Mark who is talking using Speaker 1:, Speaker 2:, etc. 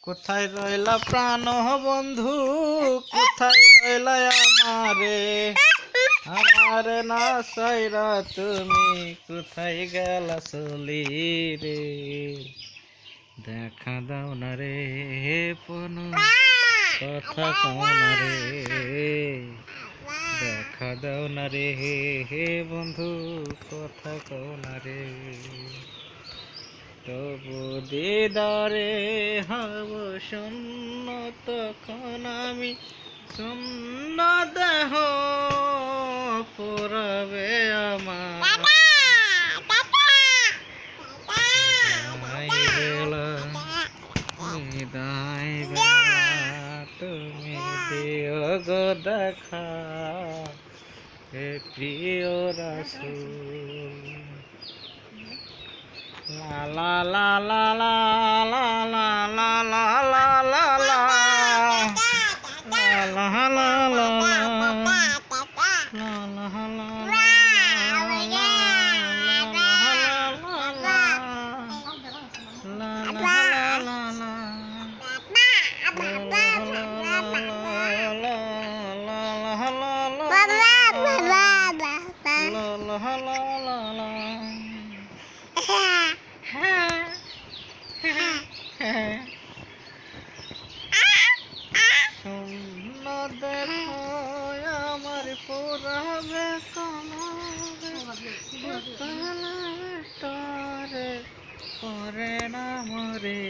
Speaker 1: কোথায় রইলা প্রাণ বন্ধু, কোথায় রইলা আমারে, আমারে না সাইরা তুমি কোথায় গেলা চলি রে। দেখা দাও না রে পনু, কথা কও না রে, দেখা দাও না রে হে বন্ধু, কথা কও না রে। তবু দিদারে হব শূন্য, তখন আমি শূন্য দেহ পুরাবে আমার। বিদায় বেলা, বিদায় বেলা তুমি দিও গো দেখা, হে প্রিয় রাসূল। La la la la la la la la la la la la la la শূন্য দেখো আমার পুরাবে কমরে, তরে পরে না মরে।